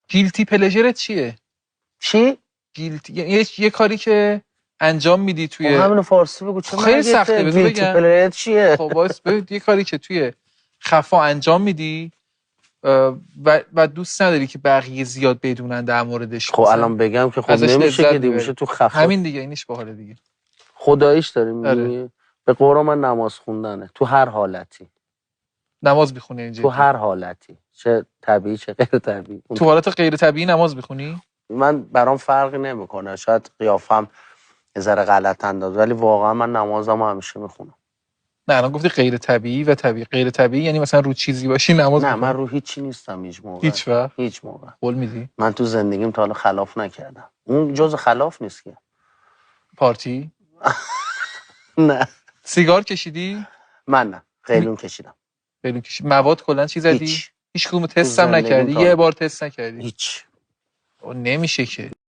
گیلتی پلژرت چیه؟ چی؟ گیلتی یعنی یه کاری که انجام میدی توی همینو فارسی بگو. چه خیلی سخته، بذار گیلتی بگم. پلیر چیه؟ خب وایس یه کاری که توی خفا انجام میدی و دوست نداری که بقیه زیاد بدونن در موردش. خب الان بگم که خب نمیشه که دیگه تو خفا. همین دیگه، اینش باحاله دیگه. خداییش داری میگی؟ آره. به قرآن من نماز خوندنه تو هر حالتی. نماز میخونی اینجا؟ تو هر حالتی، چه طبیعی چه غیر طبیعی. تو حالت غیر طبیعی نماز میخونی؟ من برام فرقی نمیکنه، شاید قیافم یه ذره غلط انداز، ولی واقعا من نمازمو همیشه میخونم. نه الان گفتی غیر طبیعی و طبیعی. غیر طبیعی یعنی مثلا رو چیزی باشی نماز نه میخونی؟ من رو هیچی نیستم هیچ موقع. هیچ وقت؟ هیچ موقع. قول میدی؟ من تو زندگیم تا حالا خلاف نکردم. اون جز خلاف نیست که. پارتی؟ نه. سیگار کشیدی؟ من نه. قیلون کشیدم. قیلون کشیدی. مواد کلا چی زدی؟ هیچ کدوم تست هم نکردی؟ یه بار تست نکردی؟ هیچ. نمیشه که.